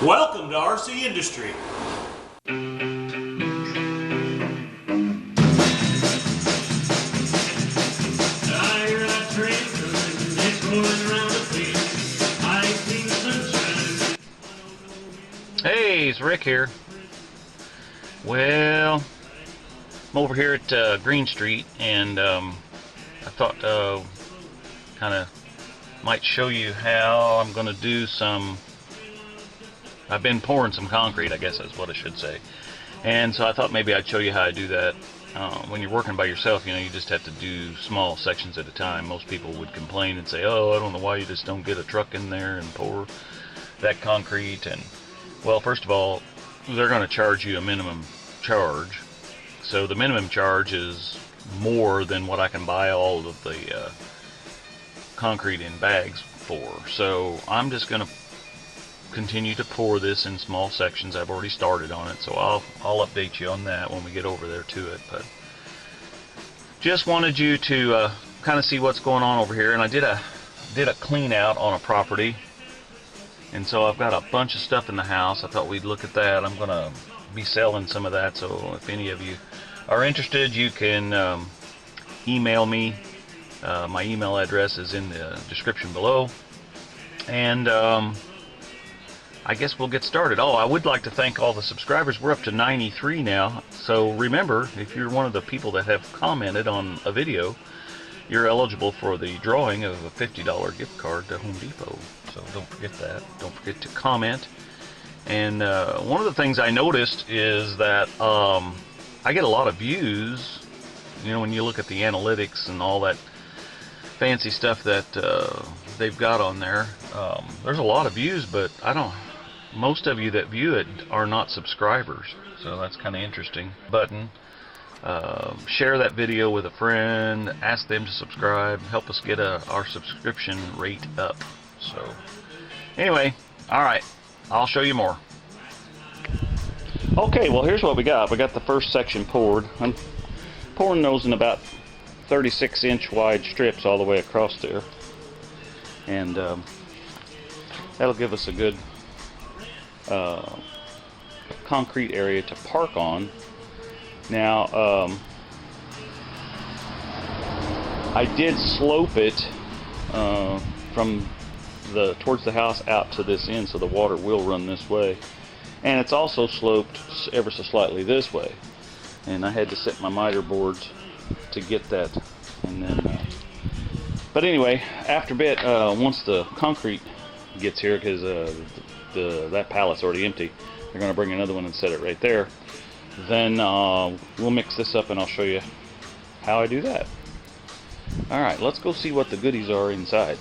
Welcome to RCindustry. Hey, it's Rick here. Well, I'm over here at Greene Street, and I thought kind of might show you how I'm going to do some. I've been pouring some concrete, I guess that's what I should say. And so I thought maybe I'd show you how I do that. When you're working by yourself, you know, you just have to do small sections at a time. Most people would complain and say, oh, I don't know why you just don't get a truck in there and pour that concrete. And well, first of all, they're going to charge you a minimum charge. So the minimum charge is more than what I can buy all of the concrete in bags for. So I'm just going to continue to pour this in small sections. I've already started on it, so I'll update you on that when we get over there to it. But just wanted you to kind of see what's going on over here. And I did a clean out on a property, and so I've got a bunch of stuff in the house. I thought we'd look at that. I'm gonna be selling some of that, so if any of you are interested, you can email me. My email address is in the description below, and I guess we'll get started. Oh, I would like to thank all the subscribers. We're up to 93 now. So remember, if you're one of the people that have commented on a video, you're eligible for the drawing of a $50 gift card to Home Depot. So don't forget that. Don't forget to comment. And one of the things I noticed is that I get a lot of views. You know, when you look at the analytics and all that fancy stuff that they've got on there, there's a lot of views, but most of you that view it are not subscribers, so that's kind of interesting. Button, share that video with a friend, ask them to subscribe, help us get our subscription rate up. So anyway, alright, I'll show you more. Okay, well, here's what we got. We got the first section poured. I'm pouring those in about 36-inch wide strips all the way across there, and that'll give us a good concrete area to park on. Now, I did slope it from towards the house out to this end, so the water will run this way, and it's also sloped ever so slightly this way. And I had to set my miter boards to get that, and then. But anyway, after a bit, once the concrete gets here, because that pallet's already empty, they're going to bring another one and set it right there. Then we'll mix this up and I'll show you how I do that. Alright, let's go see what the goodies are inside.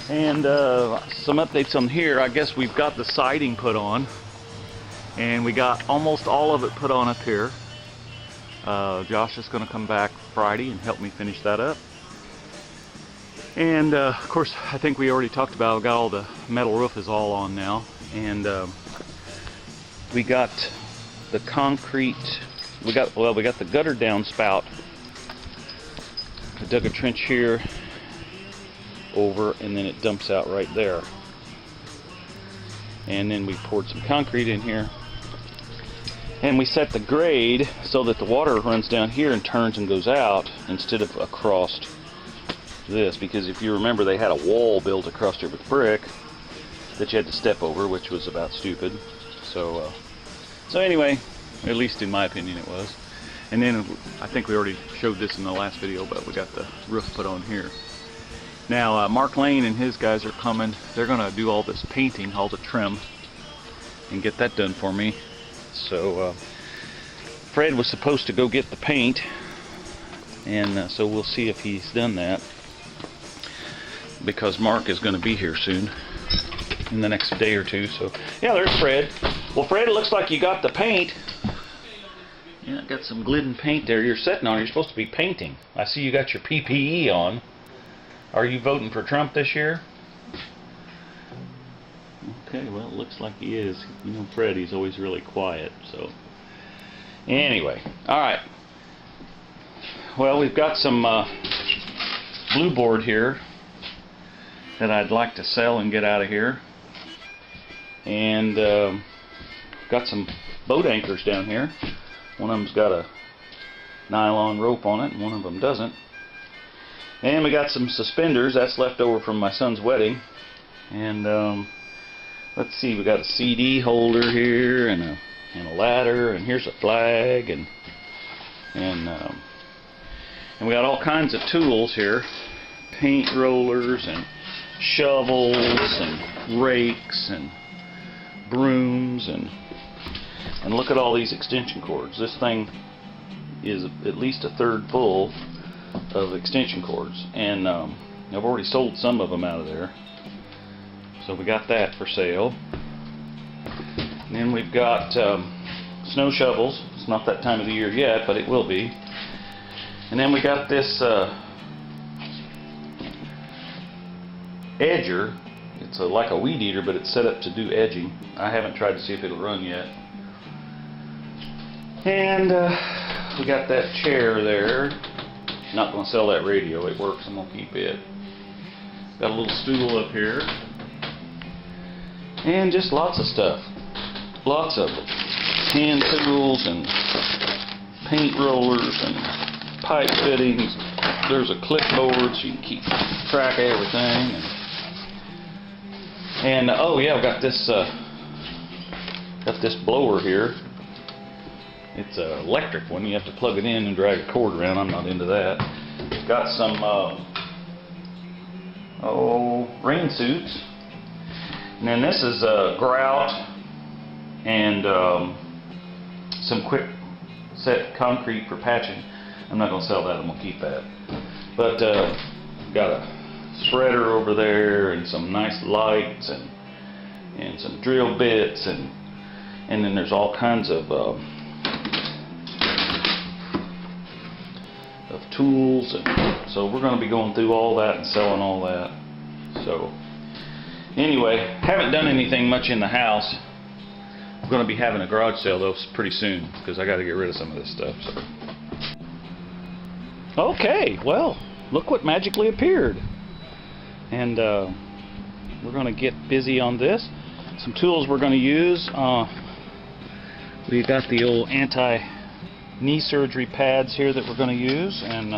And some updates on here. I guess we've got the siding put on, and we got almost all of it put on up here. Josh is going to come back Friday and help me finish that up. And of course, I think we already talked about, we got all the metal roof is all on now, and we got the concrete. We got the gutter downspout. I dug a trench here over, and then it dumps out right there. And then we poured some concrete in here, and we set the grade so that the water runs down here and turns and goes out instead of across this, because if you remember, they had a wall built across here with brick that you had to step over, which was about stupid. So anyway, at least in my opinion it was. And then I think we already showed this in the last video, but we got the roof put on here. Now Mark Lane and his guys are coming. They're gonna do all this painting, all the trim, and get that done for me. So Fred was supposed to go get the paint, and so we'll see if he's done that, because Mark is going to be here soon in the next day or two. So yeah, there's Fred. Well, Fred, it looks like you got the paint. Yeah, got some Glidden paint there you're sitting on. You're supposed to be painting. I see you got your PPE on. Are you voting for Trump this year? Okay, well, it looks like he is. You know, Fred, he's always really quiet. So anyway, all right. Well, we've got some blue board here that I'd like to sell and get out of here. And got some boat anchors down here. One of them's got a nylon rope on it and one of them doesn't. And we got some suspenders that's left over from my son's wedding. And let's see, we got a CD holder here and a ladder, and here's a flag, and we got all kinds of tools here, paint rollers and shovels and rakes and brooms, and look at all these extension cords. This thing is at least a third full of extension cords, and I've already sold some of them out of there, so we got that for sale. And then we've got snow shovels. It's not that time of the year yet, but it will be. And then we got this edger. It's like a weed eater, but it's set up to do edging. I haven't tried to see if it'll run yet. And we got that chair there. Not going to sell that radio. It works. I'm going to keep it. Got a little stool up here. And just lots of stuff. Lots of hand tools and paint rollers and pipe fittings. There's a clipboard so you can keep track of everything. And oh yeah, I've got this blower here. It's an electric one. You have to plug it in and drag a cord around. I'm not into that. Got some rain suits. And then this is grout and some quick set concrete for patching. I'm not going to sell that. I'm going to keep that. But got a spreader over there and some nice lights and some drill bits, and then there's all kinds of tools, and so we're going to be going through all that and selling all that. So anyway, haven't done anything much in the house. I'm going to be having a garage sale though pretty soon because I got to get rid of some of this stuff. So. Okay, well, look what magically appeared. And we're going to get busy on this. Some tools we're going to use. We got the old anti-knee surgery pads here that we're going to use, and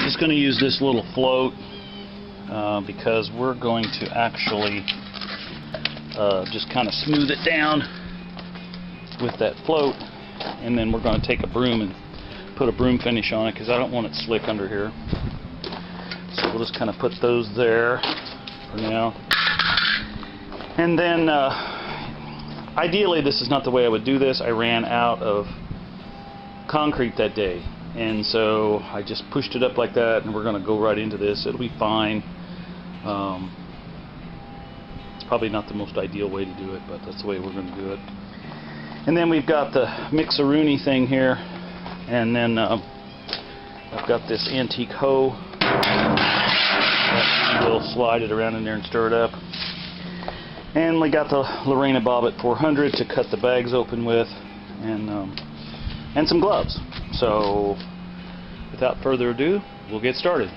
just going to use this little float because we're going to actually just kind of smooth it down with that float, and then we're going to take a broom and put a broom finish on it because I don't want it slick under here. So we'll just kind of put those there for now. And then ideally this is not the way I would do this. I ran out of concrete that day, and so I just pushed it up like that, and we're going to go right into this. It'll be fine. It's probably not the most ideal way to do it, but that's the way we're going to do it. And then we've got the Mixaroonie thing here, and then I've got this antique hoe. We'll slide it around in there and stir it up. And we got the Lorena Bobbitt 400 to cut the bags open with, and some gloves. So without further ado, we'll get started.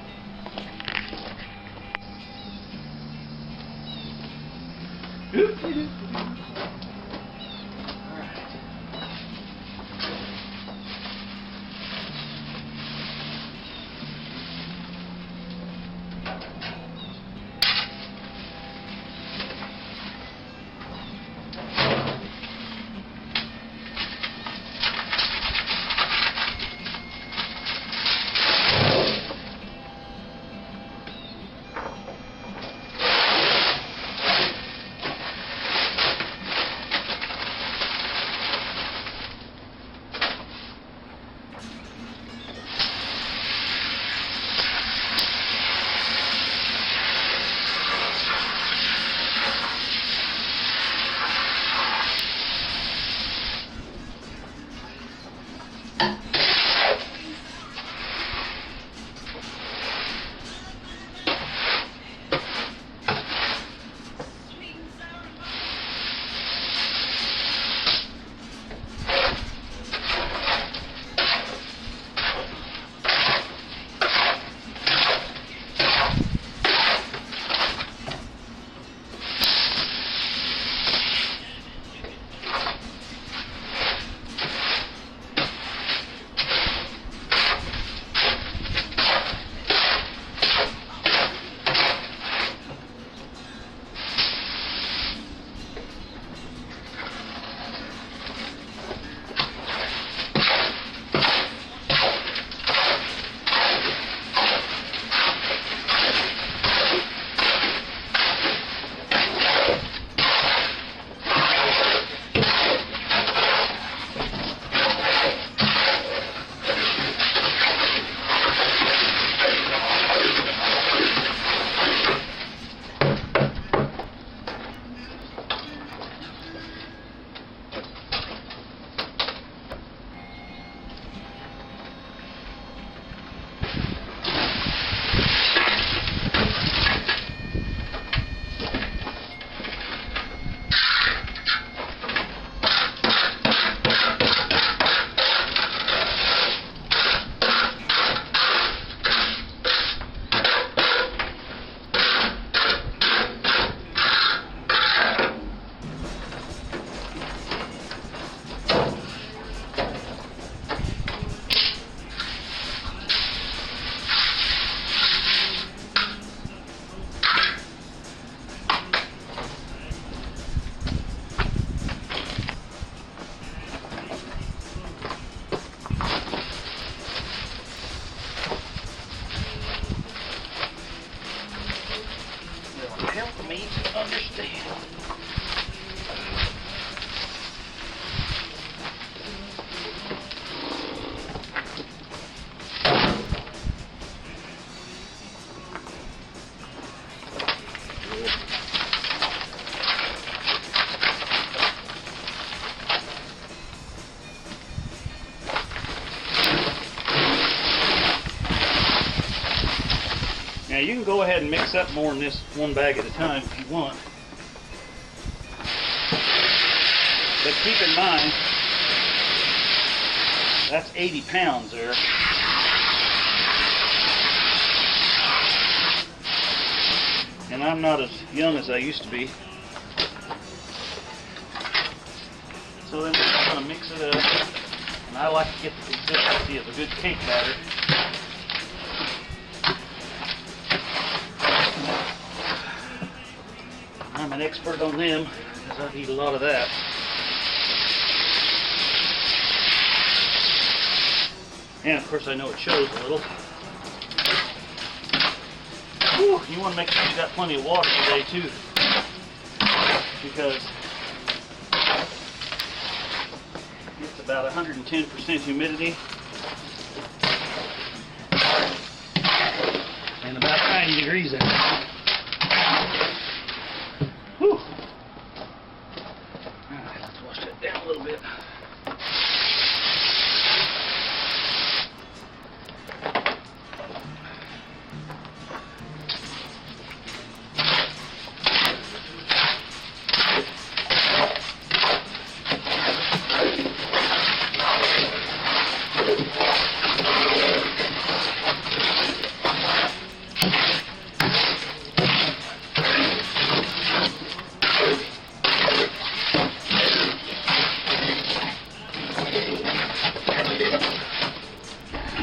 see. Now you can go ahead and mix up more than this one bag at a time if you want. But keep in mind, that's 80 pounds there. And I'm not as young as I used to be. So then we're just going to mix it up. And I like to get the consistency of a good cake batter. I'm an expert on them because I eat a lot of that. And of course I know it shows a little. Whew, you want to make sure you got plenty of water today too, because it's about 110% humidity and about 90 degrees out. Whew. Alright, let's wash that down a little bit.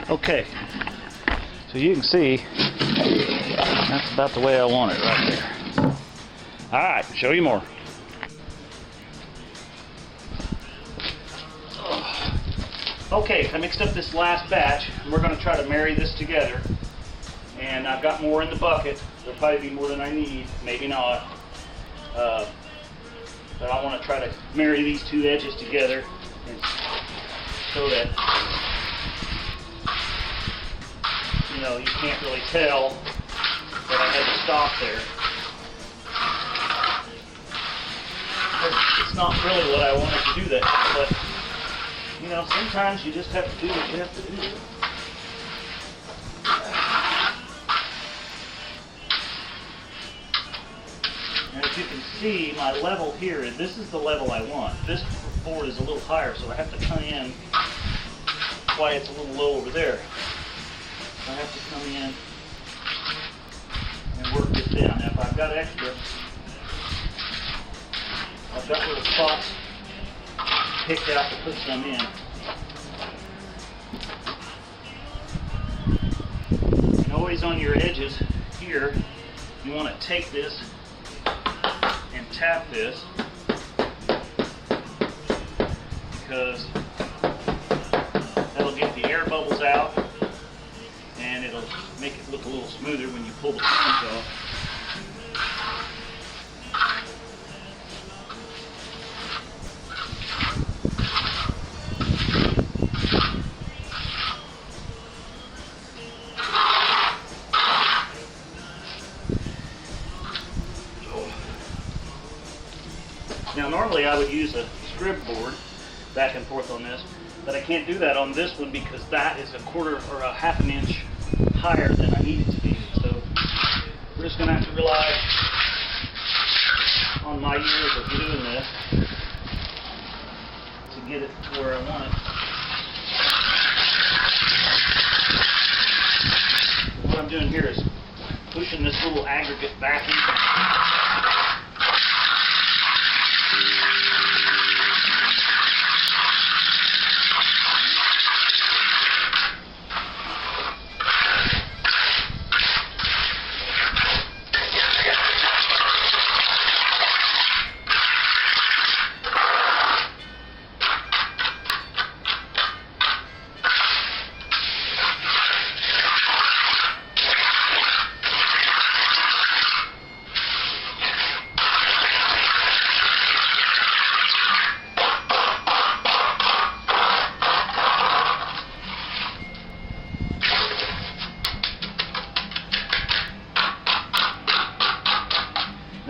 Okay, so you can see that's about the way I want it right there. Alright, show you more. Okay, I mixed up this last batch, and we're going to try to marry this together. And I've got more in the bucket. There'll probably be more than I need, maybe not. But I want to try to marry these two edges together and so that you can't really tell that I had to stop there. It's not really what I wanted to do that, but sometimes you just have to do what you have to do. And as you can see, my level here, this is the level I want. This board is a little higher, so I have to come in. That's why it's a little low over there. I have to come in and work this down. Now if I've got extra, I've got little spots picked out to put some in. And always on your edges here, you want to take this and tap this, because that'll get the air bubbles out. And it'll make it look a little smoother when you pull the flange off. Now normally I would use a scrib board back and forth on this, but I can't do that on this one because that is a quarter or a half an inch higher than I need it to be. So we're just going to have to rely on my years of doing this to get it to where I want it. What I'm doing here is pushing this little aggregate back in.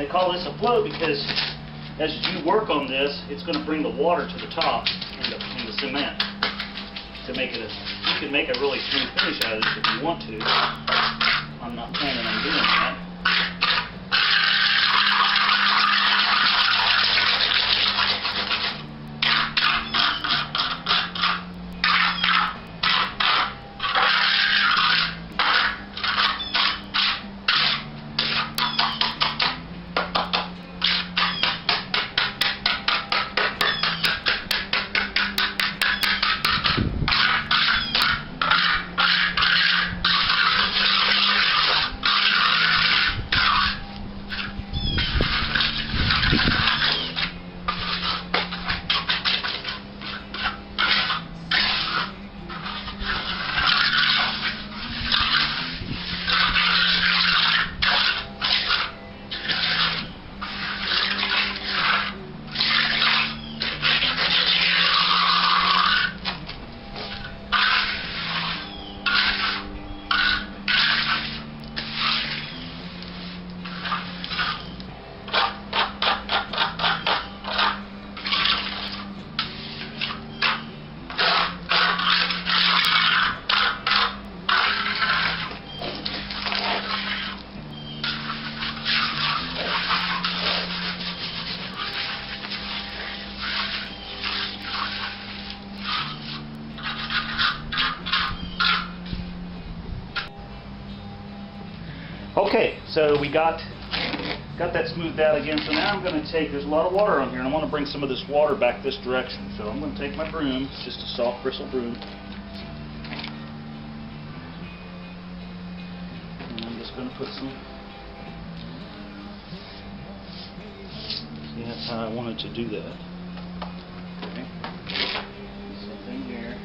They call this a float because as you work on this, it's going to bring the water to the top in the cement to make it you can make a really smooth finish out of this if you want to. I'm not planning on doing that. Okay, so we got that smoothed out again. So now I'm going to take, there's a lot of water on here, and I want to bring some of this water back this direction. So I'm going to take my broom, it's just a soft bristle broom, and I'm just going to put some, see, that's how I wanted to do that. Okay, something here.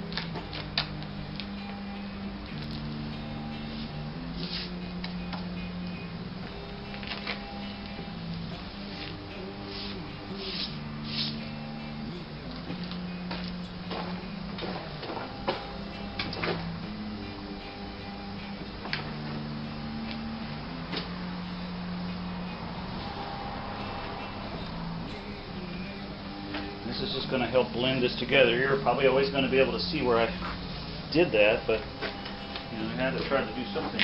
This is just going to help blend this together. You're probably always going to be able to see where I did that, but you know, I had to try to do something.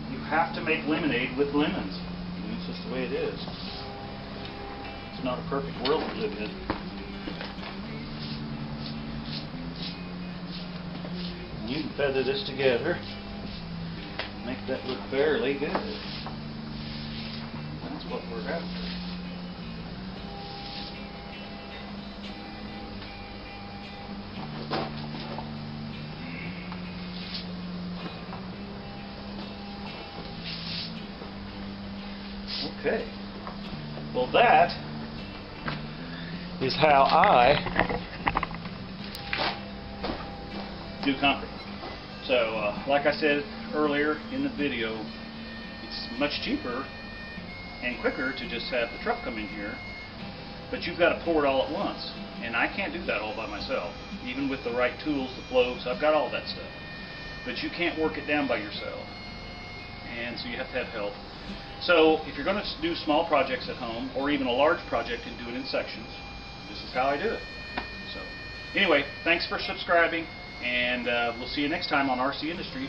You have to make lemonade with lemons. I mean, it's just the way it is. It's not a perfect world we live in. And you can feather this together, make that look fairly good. That's what we're after. Okay, well that is how I do concrete. So like I said earlier in the video, it's much cheaper and quicker to just have the truck come in here, but you've got to pour it all at once, and I can't do that all by myself, even with the right tools, the floats, I've got all that stuff, but you can't work it down by yourself, and so you have to have help. So if you're going to do small projects at home, or even a large project and do it in sections, this is how I do it. So anyway, thanks for subscribing, and we'll see you next time on RC Industry.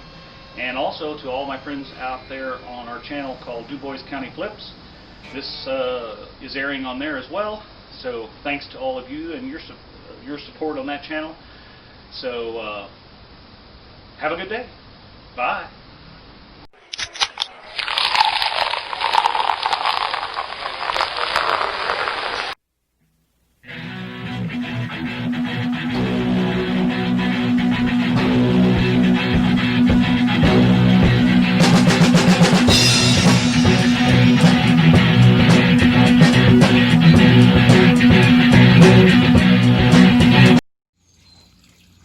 And also to all my friends out there on our channel called DuBois County Flips, this is airing on there as well. So thanks to all of you and your support on that channel. So have a good day. Bye.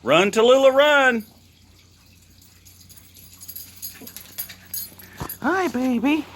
Run, Tallulah, run! Hi, baby.